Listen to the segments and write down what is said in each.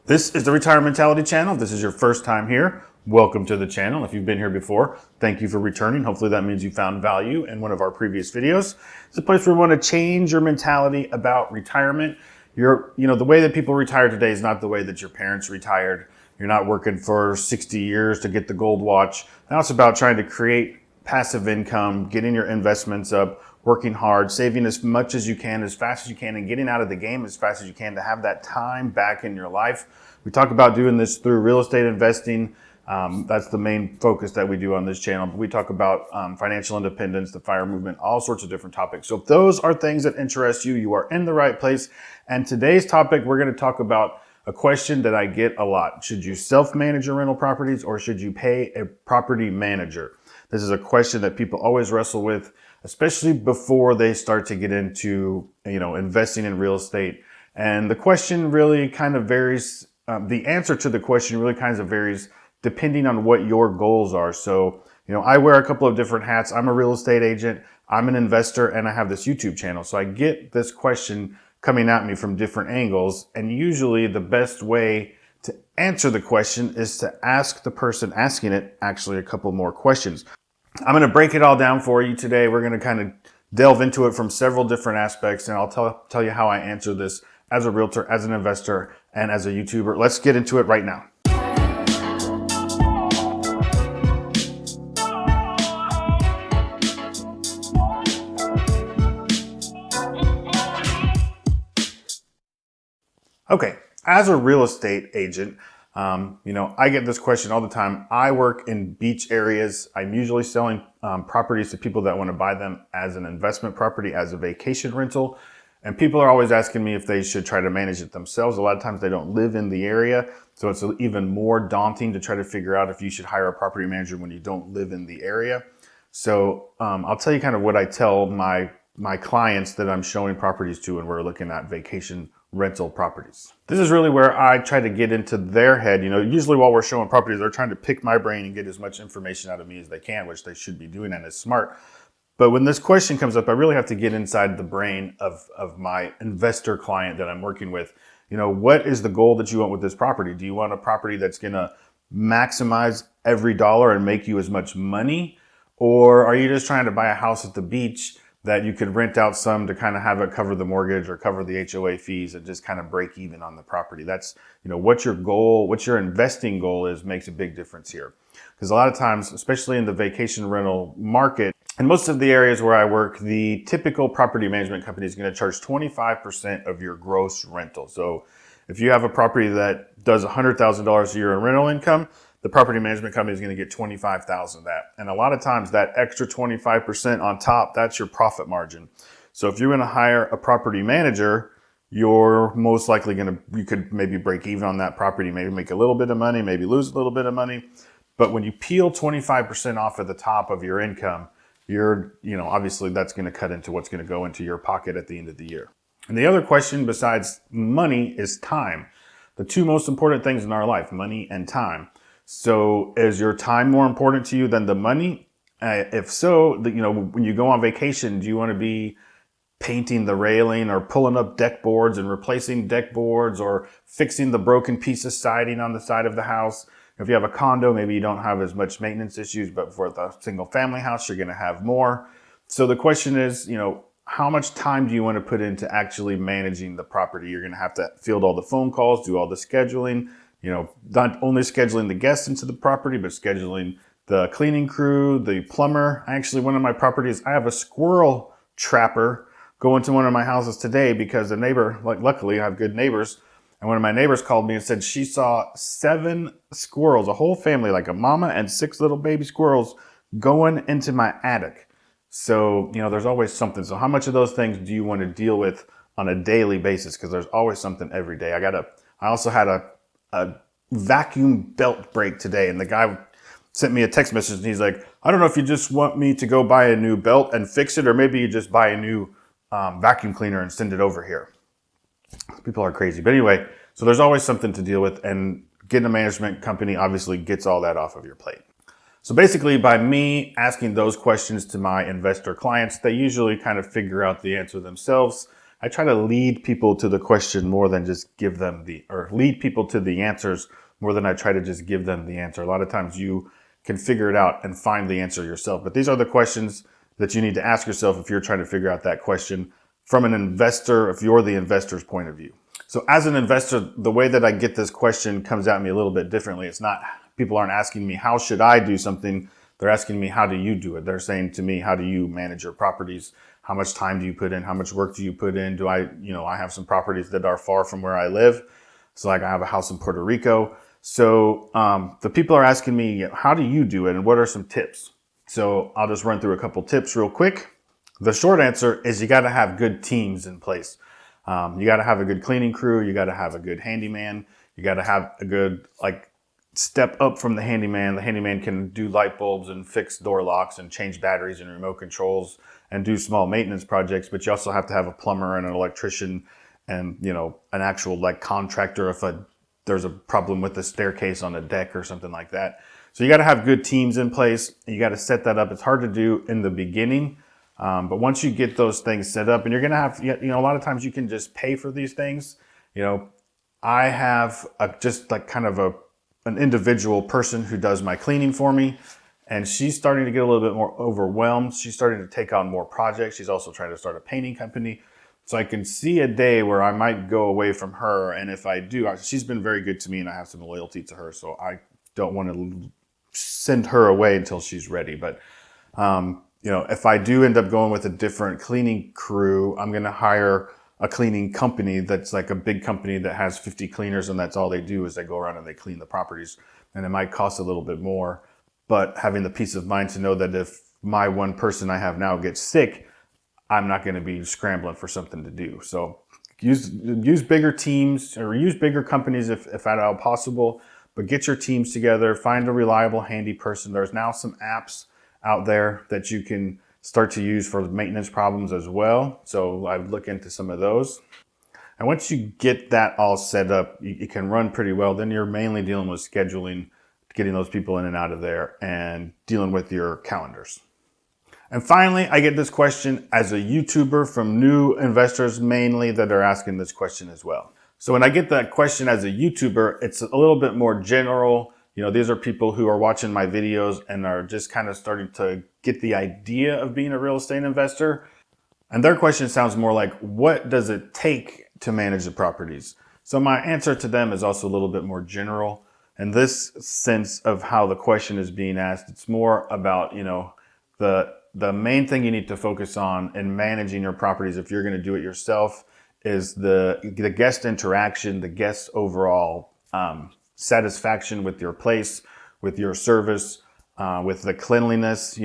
This is the Retirement Mentality Channel. If this is your first time here, welcome to the channel. If you've been here before, thank you for returning. Hopefully that means you found value in one of our previous videos. It's a place where we want to change your mentality about retirement. The way that people retire today is not the way that your parents retired. You're not working for 60 years to get the gold watch. Now it's about trying to create passive income, getting your investments up, working hard, saving as much as you can, as fast as you can, and getting out of the game as fast as you can to have that time back in your life. We talk about doing this through real estate investing. That's the main focus that we do on this channel. But we talk about financial independence, the FIRE movement, all sorts of different topics. So if those are things that interest you, you are in the right place. And today's topic, we're going to talk about a question that I get a lot. Should you self-manage your rental properties or should you pay a property manager? This is a question that people always wrestle with, especially before they start to get into, investing in real estate. And the question really kind of varies. The answer to the question really kind of varies depending on what your goals are. So, I wear a couple of different hats. I'm a real estate agent, I'm an investor, and I have this YouTube channel. So I get this question coming at me from different angles. And usually the best way to answer the question is to ask the person asking it actually a couple more questions. I'm going to break it all down for you today. We're going to kind of delve into it from several different aspects, and I'll tell you how I answer this as a realtor, as an investor, and as a YouTuber. Let's get into it right now. Okay, as a real estate agent, I get this question all the time. I work in beach areas. I'm usually selling properties to people that want to buy them as an investment property, as a vacation rental. And people are always asking me if they should try to manage it themselves. A lot of times they don't live in the area. So it's even more daunting to try to figure out if you should hire a property manager when you don't live in the area. So I'll tell you kind of what I tell my clients that I'm showing properties to when we're looking at vacation rental properties. This is really where I try to get into their head. Usually while we're showing properties, they're trying to pick my brain and get as much information out of me as they can, which they should be doing and is smart. But when this question comes up, I really have to get inside the brain of my investor client that I'm working with. What is the goal that you want with this property? Do you want a property that's going to maximize every dollar and make you as much money? Or are you just trying to buy a house at the beach that you could rent out some to kind of have it cover the mortgage or cover the HOA fees and just kind of break even on the property? That's, what your goal, what your investing goal is makes a big difference here. Because a lot of times, especially in the vacation rental market, in most of the areas where I work, the typical property management company is going to charge 25% of your gross rental. So if you have a property that does $100,000 a year in rental income, the property management company is going to get $25,000 of that. And a lot of times that extra 25% on top, that's your profit margin. So if you're going to hire a property manager, you're most likely you could maybe break even on that property, maybe make a little bit of money, maybe lose a little bit of money. But when you peel 25% off of the top of your income, obviously that's going to cut into what's going to go into your pocket at the end of the year. And the other question besides money is time. The two most important things in our life, money and time. So is your time more important to you than the money? If so, when you go on vacation, do you want to be painting the railing or pulling up deck boards and replacing deck boards or fixing the broken piece of siding on the side of the house? If you have a condo, maybe you don't have as much maintenance issues, but for the single family house, you're going to have more. So the question is, how much time do you want to put into actually managing the property? You're going to have to field all the phone calls, do all the scheduling, not only scheduling the guests into the property, but scheduling the cleaning crew, the plumber. Actually, one of my properties, I have a squirrel trapper go into one of my houses today because the neighbor, luckily I have good neighbors, and one of my neighbors called me and said she saw 7 squirrels, a whole family, like a mama and 6 little baby squirrels going into my attic. So, there's always something. So how much of those things do you want to deal with on a daily basis? Because there's always something every day. I also had a vacuum belt break today, and the guy sent me a text message and he's like, I don't know if you just want me to go buy a new belt and fix it, or maybe you just buy a new vacuum cleaner and send it over here. People are crazy. But anyway, so there's always something to deal with, and getting a management company obviously gets all that off of your plate. So basically, by me asking those questions to my investor clients, they usually kind of figure out the answer themselves. I try to lead people to the question more than just give them or lead people to the answers more than I try to just give them the answer. A lot of times you can figure it out and find the answer yourself. But these are the questions that you need to ask yourself if you're trying to figure out that question from an investor, if you're the investor's point of view. So as an investor, the way that I get this question comes at me a little bit differently. It's not, people aren't asking me, how should I do something? They're asking me, how do you do it? They're saying to me, how do you manage your properties? How much time do you put in? How much work do you put in? I have some properties that are far from where I live. So like I have a house in Puerto Rico. So the people are asking me, how do you do it? And what are some tips? So I'll just run through a couple tips real quick. The short answer is you got to have good teams in place. You got to have a good cleaning crew. You got to have a good handyman. You got to have a good, step up from the handyman. The handyman can do light bulbs and fix door locks and change batteries and remote controls and do small maintenance projects. But you also have to have a plumber and an electrician and, an actual contractor if there's a problem with the staircase on the deck or something like that. So you got to have good teams in place. You got to set that up. It's hard to do in the beginning. But once you get those things set up, and you're going to have, a lot of times you can just pay for these things. I have an individual person who does my cleaning for me, and she's starting to get a little bit more overwhelmed. She's starting to take on more projects. She's also trying to start a painting company. So I can see a day where I might go away from her. And if I do, she's been very good to me and I have some loyalty to her. So I don't want to send her away until she's ready. But, if I do end up going with a different cleaning crew, I'm going to hire a cleaning company that's like a big company that has 50 cleaners, and that's all they do is they go around and they clean the properties. And it might cost a little bit more, but having the peace of mind to know that if my one person I have now gets sick, I'm not going to be scrambling for something to do. So use bigger teams or use bigger companies if at all possible, but get your teams together, find a reliable, handy person. There's now some apps out there that you can start to use for maintenance problems as well. So I've looked into some of those. And once you get that all set up, it can run pretty well. Then you're mainly dealing with scheduling, getting those people in and out of there, and dealing with your calendars. And finally, I get this question as a YouTuber from new investors mainly that are asking this question as well. So when I get that question as a YouTuber, it's a little bit more general. These are people who are watching my videos and are just kind of starting to get the idea of being a real estate investor. And their question sounds more like, what does it take to manage the properties? So my answer to them is also a little bit more general. In this sense of how the question is being asked, it's more about, the main thing you need to focus on in managing your properties, if you're going to do it yourself, is the guest interaction, the guest overall satisfaction with your place, with your service, with the cleanliness.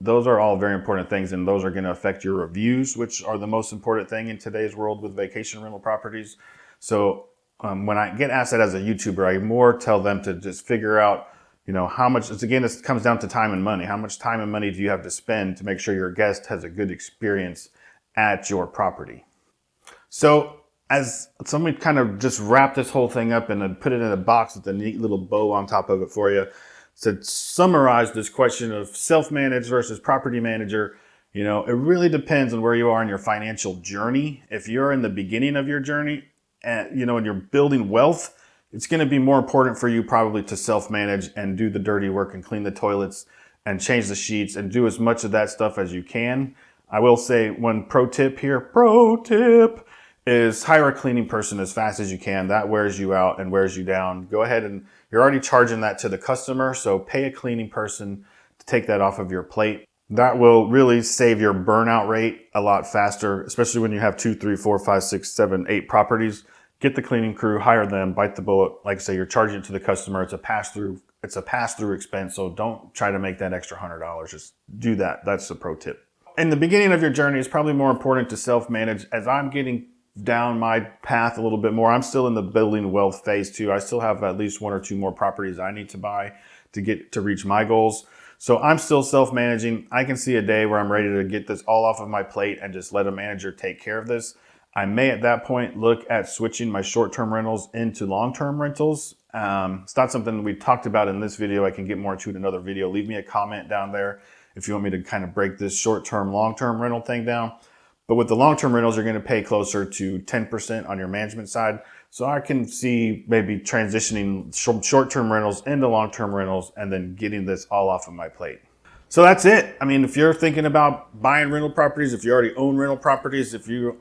Those are all very important things, and those are going to affect your reviews, which are the most important thing in today's world with vacation rental properties. So when I get asked that as a YouTuber, I more tell them to just figure out, how much, this comes down to time and money. How much time and money do you have to spend to make sure your guest has a good experience at your property? So let me kind of just wrap this whole thing up and then put it in a box with a neat little bow on top of it for you. To summarize this question of self-managed versus property manager, it really depends on where you are in your financial journey. If you're in the beginning of your journey and, and you're building wealth, it's going to be more important for you probably to self-manage and do the dirty work and clean the toilets and change the sheets and do as much of that stuff as you can. I will say one pro tip is hire a cleaning person as fast as you can. That wears you out and wears you down. Go ahead, and you're already charging that to the customer, so pay a cleaning person to take that off of your plate. That will really save your burnout rate a lot faster, especially when you have 2, 3, 4, 5, 6, 7, 8 properties. Get the cleaning crew, hire them, bite the bullet. Like I say, you're charging it to the customer. It's a pass-through expense, so don't try to make that extra $100. Just do that. That's the pro tip. In the beginning of your journey, it's probably more important to self-manage. As I'm getting down my path a little bit more, I'm still in the building wealth phase too. I still have at least 1 or 2 more properties I need to buy to reach my goals. So I'm still self-managing. I can see a day where I'm ready to get this all off of my plate and just let a manager take care of this. I may at that point look at switching my short-term rentals into long-term rentals. It's not something we talked about in this video. I can get more into it in another video. Leave me a comment down there if you want me to kind of break this short-term, long-term rental thing down. But with the long-term rentals, you're going to pay closer to 10% on your management side. So I can see maybe transitioning short-term rentals into long-term rentals and then getting this all off of my plate. So that's it. I mean, if you're thinking about buying rental properties, if you already own rental properties, if you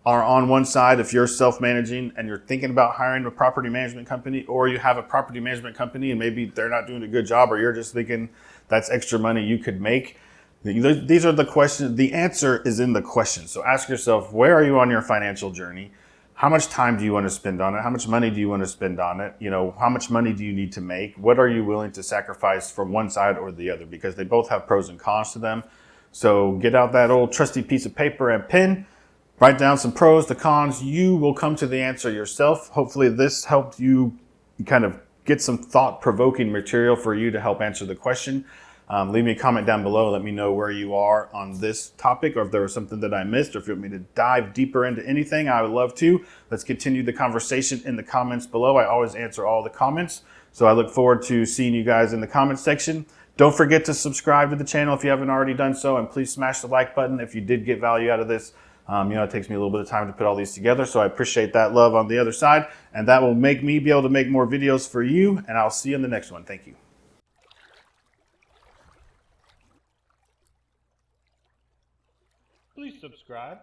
are on one side, if you're self-managing and you're thinking about hiring a property management company, or you have a property management company and maybe they're not doing a good job, or you're just thinking that's extra money you could make, these are the questions. The answer is in the question. So ask yourself, where are you on your financial journey? How much time do you want to spend on it? How much money do you want to spend on it? How much money do you need to make? What are you willing to sacrifice from one side or the other? Because they both have pros and cons to them. So get out that old trusty piece of paper and pen, write down some pros, the cons. You will come to the answer yourself. Hopefully this helped you kind of get some thought-provoking material for you to help answer the question. Leave me a comment down below. Let me know where you are on this topic, or if there was something that I missed, or if you want me to dive deeper into anything, I would love to. Let's continue the conversation in the comments below. I always answer all the comments. So I look forward to seeing you guys in the comments section. Don't forget to subscribe to the channel if you haven't already done so, and please smash the like button if you did get value out of this. It takes me a little bit of time to put all these together, so I appreciate that love on the other side, and that will make me be able to make more videos for you, and I'll see you in the next one. Thank you. Please subscribe.